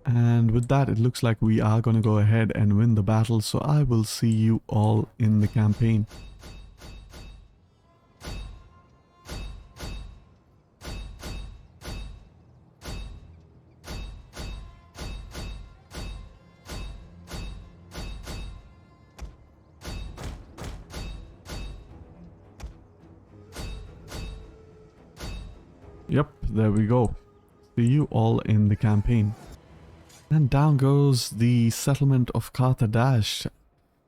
And with that, it looks like we are going to go ahead and win the battle. So I will see you all in the campaign. Yep, there we go. See you all in the campaign. And down goes the settlement of Carthage.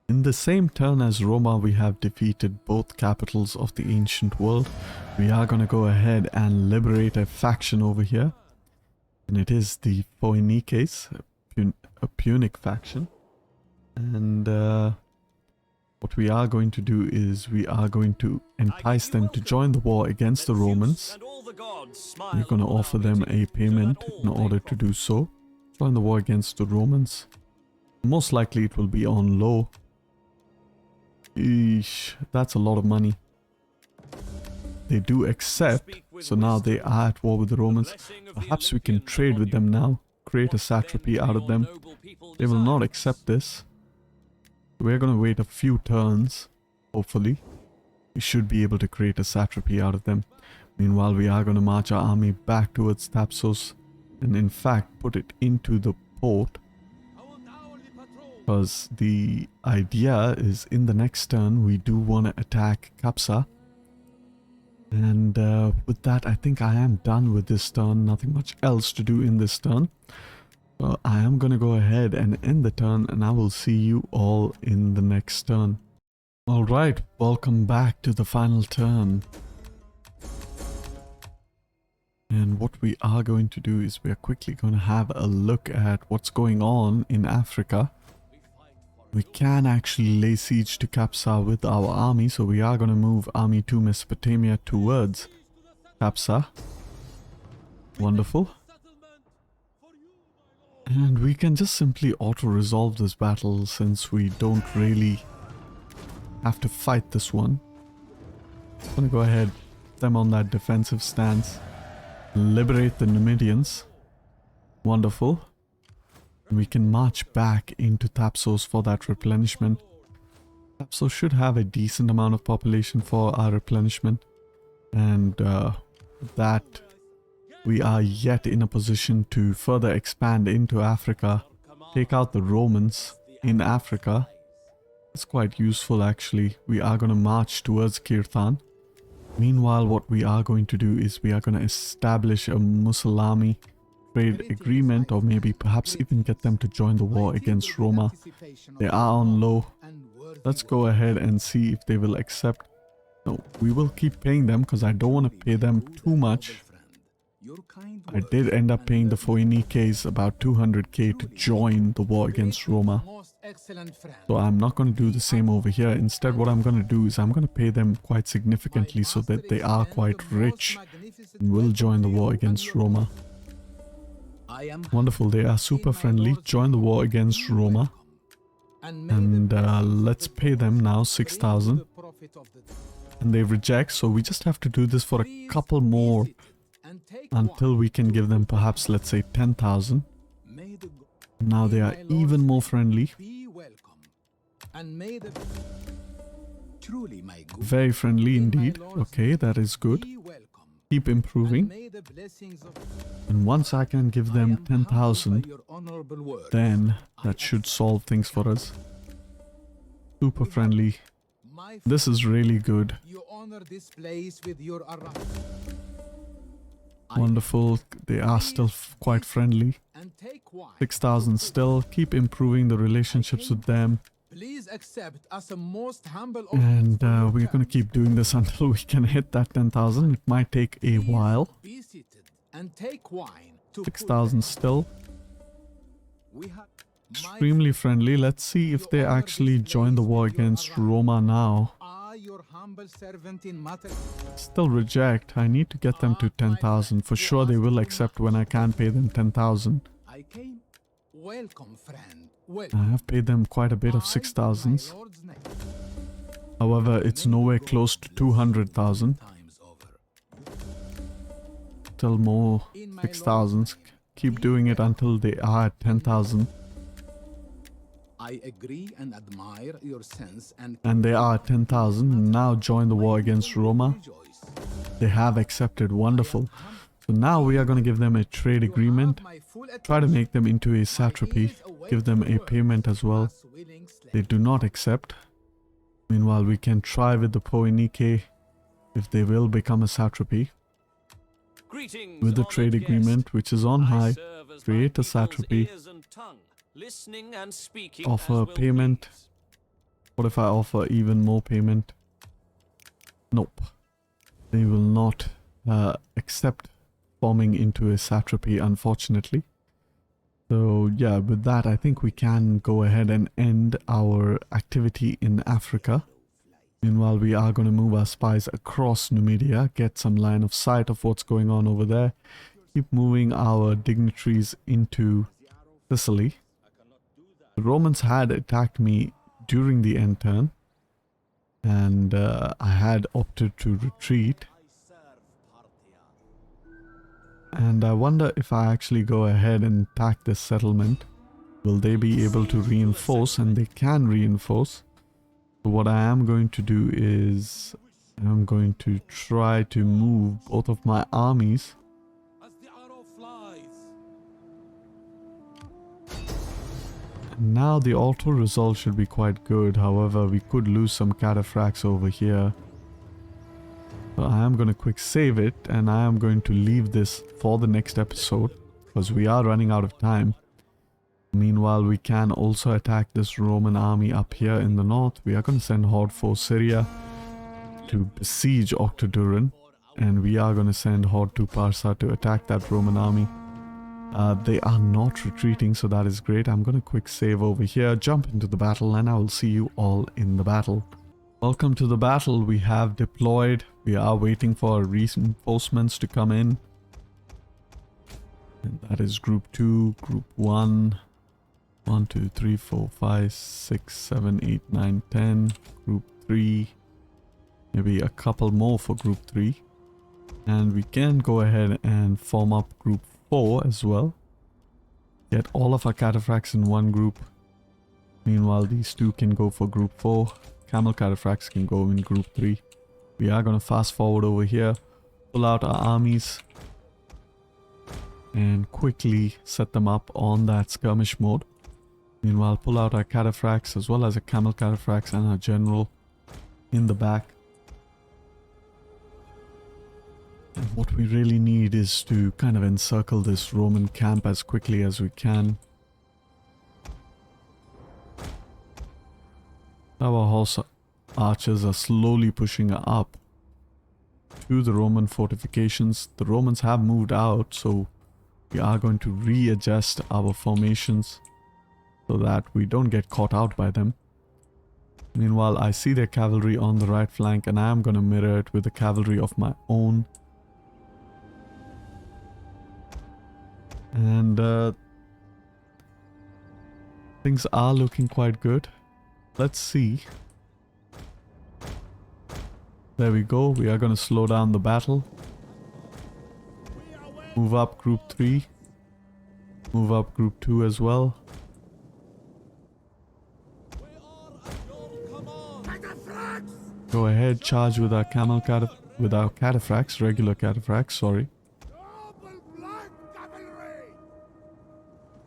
In the same turn as Roma, we have defeated both capitals of the ancient world. We are going to go ahead and liberate a faction over here. And it is the Phoenicians, a Punic faction. And what we are going to do is we are going to entice them to join the war against the Romans. We're going to offer them a payment in order to do so. Join the war against the Romans. Most likely it will be on low. Eesh, that's a lot of money. They do accept, so now they are at war with the Romans. Perhaps we can trade with them now, create a satrapy out of them. They will not accept this. We're going to wait a few turns, hopefully. We should be able to create a satrapy out of them. Meanwhile, we are going to march our army back towards Thapsos and in fact put it into the port. Because the idea is in the next turn we do want to attack Capsa. And with that, I think I am done with this turn. Nothing much else to do in this turn. So I am going to go ahead and end the turn, and I will see you all in the next turn. Alright, welcome back to the final turn. And what we are going to do is we are quickly going to have a look at what's going on in Africa. We can actually lay siege to Capsa with our army, so we are going to move army to Mesopotamia towards Capsa. Wonderful. And we can just simply auto-resolve this battle since we don't really have to fight this one. I'm going to go ahead, put them on that defensive stance. Liberate the Numidians. Wonderful. We can march back into Thapsos for that replenishment. Thapsos should have a decent amount of population for our replenishment. And that we are yet in a position to further expand into Africa. Take out the Romans in Africa. It's quite useful actually. We are going to march towards Kirthan. Meanwhile, what we are going to do is we are going to establish a Musalami trade agreement, or maybe perhaps even get them to join the war against Roma. They are on low. Let's go ahead and see if they will accept. No, we will keep paying them because I don't want to pay them too much. I did end up paying the Phoenicians about 200k to join the war against Roma. So I'm not going to do the same over here. Instead, what I'm going to do is I'm going to pay them quite significantly so that they are quite rich and will join the war against Roma. Wonderful, they are super friendly. Join the war against Roma. And let's pay them now 6,000. And they reject, so we just have to do this for a couple more until we can give them perhaps, let's say, 10,000. Now they are even more friendly. Very friendly indeed. Okay, that is good. Keep improving. And once I can give them 10,000, then that should solve things for us. Super friendly. This is really good. Wonderful. They are still quite friendly. 6,000 still. Keep improving the relationships with them. And we're going to keep doing this until we can hit that 10,000. It might take a while. 6,000 still. Extremely friendly. Let's see if they actually join the war against Roma now. Still reject. I need to get them to 10,000. For sure they will accept when I can pay them 10,000. I have paid them quite a bit of 6,000s. However, it's nowhere close to 200,000. Still more 6,000s. Keep doing it until they are at 10,000. I agree and admire your sense and they are at 10,000. Now join the war against Roma. They have accepted. Wonderful. So now we are going to give them a trade agreement. Try to make them into a satrapy. Give them a payment as well. They do not accept. Meanwhile, we can try with the Poenike if they will become a satrapy. With the trade agreement, which is on high, create a satrapy. Offer payment. What if I offer even more payment? Nope. They will not accept forming into a satrapy, unfortunately. So yeah, with that I think we can go ahead and end our activity in Africa. Meanwhile, we are going to move our spies across Numidia, get some line of sight of what's going on over there. Keep moving our dignitaries into Sicily. The Romans had attacked me during the end turn, and I had opted to retreat. And I wonder if I actually go ahead and attack this settlement, will they be able to reinforce? And they can reinforce. So what I am going to do is I'm going to try to move both of my armies Now the auto result should be quite good. However, we could lose some cataphracts over here. So I am going to quick save it, and I am going to leave this for the next episode because we are running out of time. Meanwhile, we can also attack this Roman army up here in the north. We are going to send Horde for Syria to besiege Octoduran, and we are going to send Horde to Parsa to attack that Roman army. They are not retreating, so that is great. I'm going to quick save over here, jump into the battle, and I will see you all in the battle. Welcome to the battle. We have deployed. We are waiting for reinforcements to come in. And that is group 2, group 1. 1, 2, 3, 4, 5, 6, 7, 8, 9, 10. Group 3. Maybe a couple more for group 3. And we can go ahead and form up group 4 as well. Get all of our cataphracts in one group. Meanwhile, these two can go for group 4. Camel cataphracts can go in group 3. We are going to fast forward over here. Pull out our armies. And quickly set them up on that skirmish mode. Meanwhile, pull out our cataphracts as well as a camel cataphracts and our general in the back. And what we really need is to kind of encircle this Roman camp as quickly as we can. Our horse archers are slowly pushing up to the Roman fortifications. The Romans have moved out, so we are going to readjust our formations so that we don't get caught out by them. Meanwhile, I see their cavalry on the right flank, and I am going to mirror it with the cavalry of my own. And things are looking quite good. Let's see. There we go. We are going to slow down the battle. Move up group 3. Move up group 2 as well. Go ahead, charge with our cataphracts, regular cataphracts, sorry.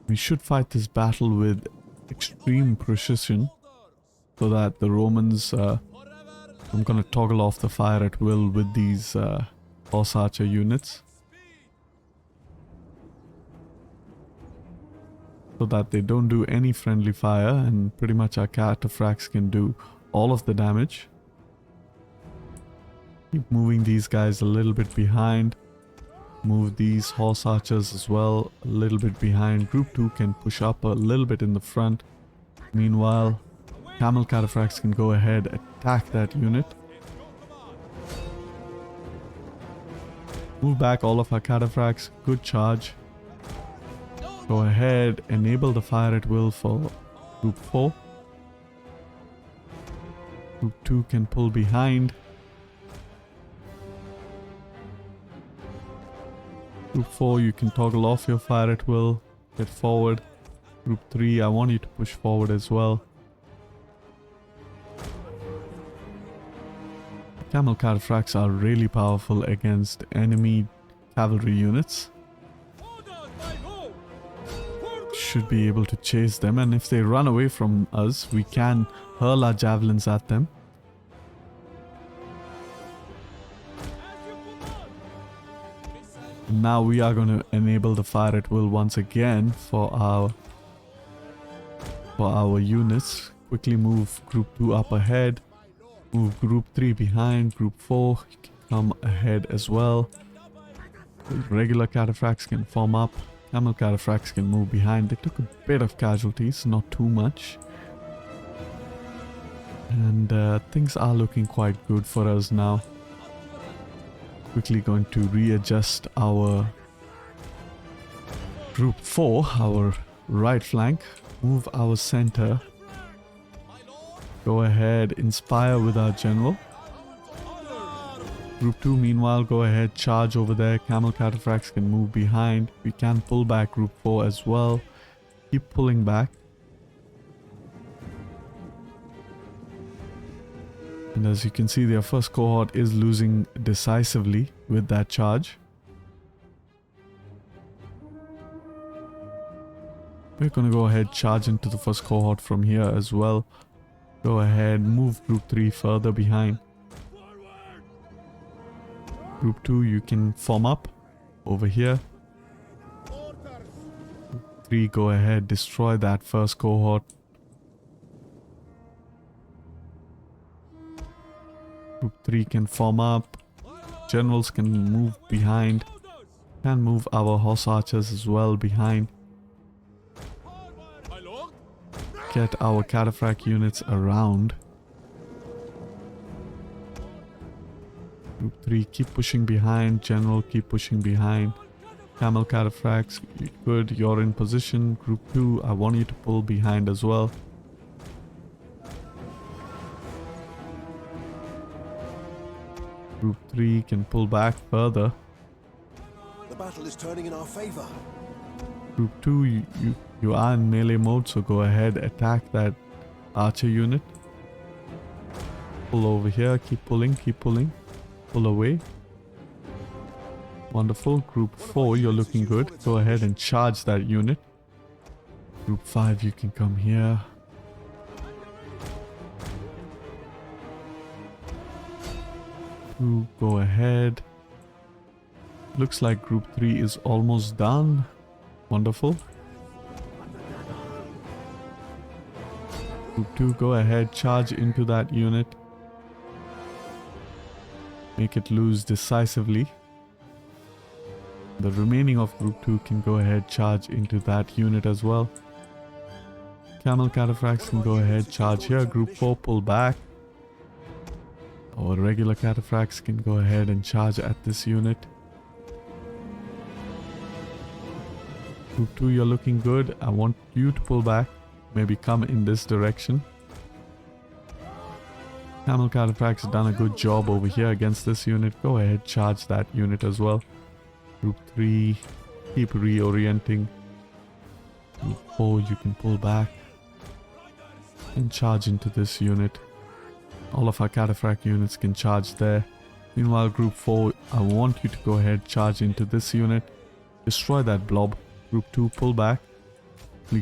We should fight this battle with extreme precision so that the Romans, I'm gonna toggle off the fire at will with these horse archer units so that they don't do any friendly fire, and pretty much our cataphracts can do all of the damage. Keep moving these guys a little bit behind. Move these horse archers as well a little bit behind. Group 2 can push up a little bit in the front. Meanwhile, camel cataphracts can go ahead, attack that unit. Move back all of our cataphracts. Good charge. Go ahead, enable the fire at will for group 4. Group 2 can pull behind. Group 4, you can toggle off your fire at will, get forward. Group 3, I want you to push forward as well. Camel cataphracts are really powerful against enemy cavalry units. Should be able to chase them, and if they run away from us, we can hurl our javelins at them. Now we are going to enable the fire at will once again for our units. Quickly move group 2 up ahead. Move group 3 behind. Group 4 can come ahead as well. Regular cataphracts can form up. Camel cataphracts can move behind. They took a bit of casualties, not too much. And things are looking quite good for us now. Quickly going to readjust our group 4, our right flank. Move our center. Go ahead, inspire with our general. Group 2, meanwhile, go ahead, charge over there. Camel cataphracts can move behind. We can pull back group 4 as well. Keep pulling back. And as you can see, their first cohort is losing decisively with that charge. We're gonna go ahead, charge into the first cohort from here as well. Go ahead, move Group 3 further behind. Group 2, you can form up over here. Group 3, go ahead, destroy that first cohort. Group 3 can form up. Generals can move behind. Can move our horse archers as well behind. Get our cataphract units around. Group 3, keep pushing behind. General, keep pushing behind. Camel cataphracts, good, you're in position. Group 2, I want you to pull behind as well. Group 3 can pull back further. The battle is turning in our favor. Group 2, you are in melee mode, so go ahead, attack that archer unit. Pull over here, keep pulling, pull away. Wonderful. Group 4, you're looking good. Go ahead and charge that unit. Group 5, you can come here. Go ahead. Looks like Group 3 is almost done. Wonderful. Group 2, go ahead, charge into that unit. Make it lose decisively. The remaining of Group 2 can go ahead, charge into that unit as well. Camel cataphracts can go ahead, charge here. Group 4, pull back. Our regular cataphracts can go ahead and charge at this unit. Group 2, you're looking good. I want you to pull back. Maybe come in this direction. Camel cataphracts done a good job over here against this unit. Go ahead, charge that unit as well. Group 3, keep reorienting. Group 4, you can pull back and charge into this unit. All of our cataphract units can charge there. Meanwhile, Group 4, I want you to go ahead, charge into this unit. Destroy that blob. Group 2, pull back.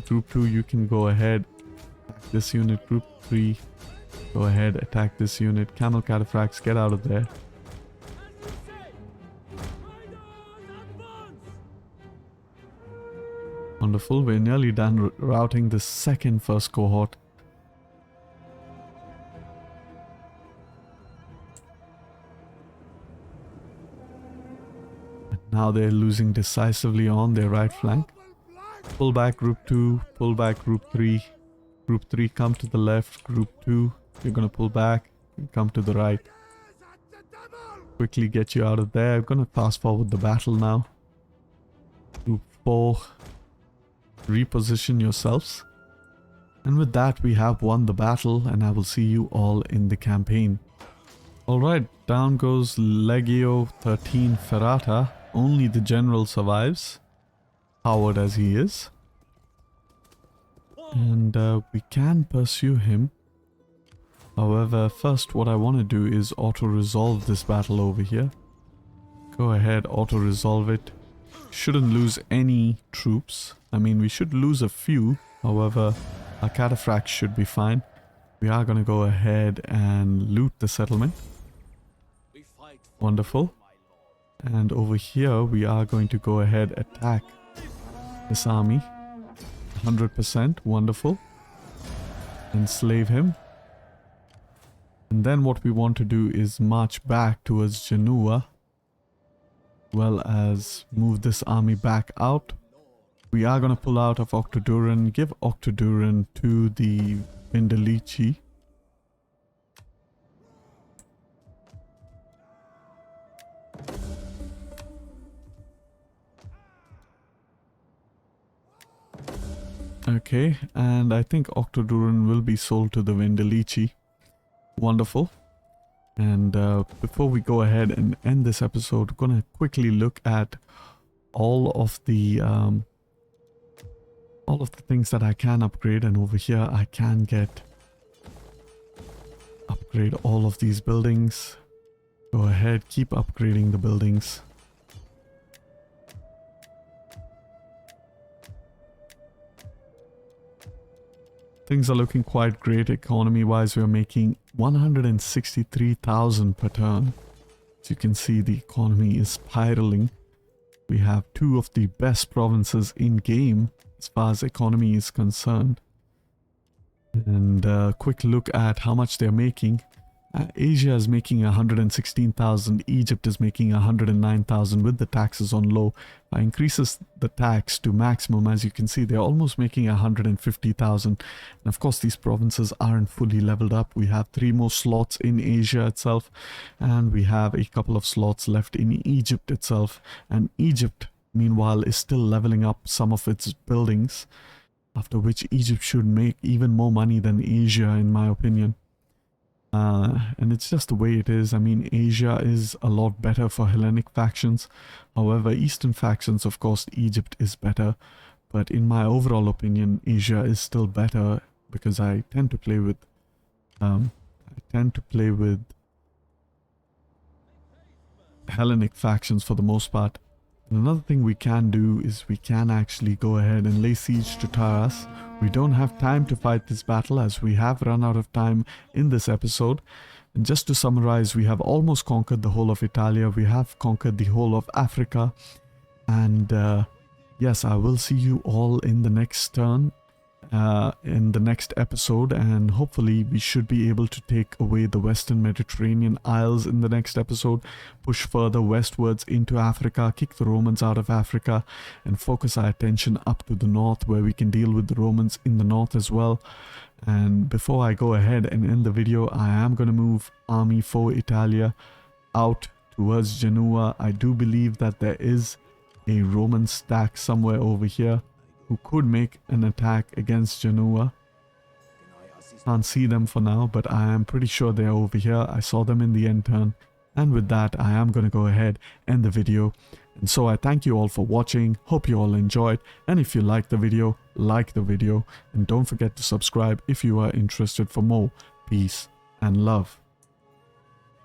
Group 2, you can go ahead, attack this unit. Group 3, go ahead, attack this unit. Camel cataphracts, get out of there. Wonderful, we're nearly done routing the second first cohort. And now they're losing decisively on their right flank. Pull back Group 2, pull back Group 3. Group 3, come to the left. Group 2, you're gonna pull back and come to the right. Quickly get you out of there. I'm gonna fast forward the battle now. Group 4, reposition yourselves. And with that, we have won the battle, and I will see you all in the campaign. Alright, down goes Legio 13 Ferrata. Only the general survives, coward as he is. And we can pursue him. However, first what I want to do is auto-resolve this battle over here. Go ahead, auto-resolve it. Shouldn't lose any troops. I mean, we should lose a few. However, our cataphracts should be fine. We are going to go ahead and loot the settlement. Wonderful. And over here, we are going to go ahead attack this army. 100%. Wonderful. Enslave him. And then what we want to do is march back towards Genoa, well as move this army back out. We are going to pull out of Octoduran, give Octoduran to the Vindelici. Okay, and I think Octoduran will be sold to the Vindelici. Wonderful. And before we go ahead and end this episode, we're gonna quickly look at all of the things that I can upgrade. And over here, I can upgrade all of these buildings. Go ahead, keep upgrading the buildings. things are looking quite great economy-wise. We're making 163,000 per turn. As you can see, the economy is spiraling. We have two of the best provinces in game as far as economy is concerned. And a quick look at how much they're making. Asia is making 116,000. Egypt is making 109,000 with the taxes on low. Increases the tax to maximum. As you can see, they're almost making 150,000. And of course, these provinces aren't fully leveled up. We have 3 more slots in Asia itself, and we have a couple of slots left in Egypt itself. And Egypt, meanwhile, is still leveling up some of its buildings, after which Egypt should make even more money than Asia, in my opinion. And it's just the way it is. I mean, Asia is a lot better for Hellenic factions. However, Eastern factions, of course, Egypt is better. But in my overall opinion, Asia is still better because I tend to play with Hellenic factions for the most part. And another thing we can do is we can actually go ahead and lay siege to Taras. We don't have time to fight this battle as we have run out of time in this episode. And just to summarize, we have almost conquered the whole of Italia. We have conquered the whole of Africa. And yes, I will see you all in the next turn, in the next episode. And hopefully we should be able to take away the Western Mediterranean Isles in the next episode, push further westwards into Africa, kick the Romans out of Africa, and focus our attention up to the north where we can deal with the Romans in the north as well. And before I go ahead and end the video, I am going to move Army for Italia out towards Genoa. I do believe that there is a Roman stack somewhere over here who could make an attack against Genoa. Can't see them for now, but I am pretty sure they're over here. I saw them in the end turn. And with that, I am going to go ahead and end the video. And so I thank you all for watching. Hope you all enjoyed. And if you liked the video, like the video. And don't forget to subscribe if you are interested for more. Peace and love.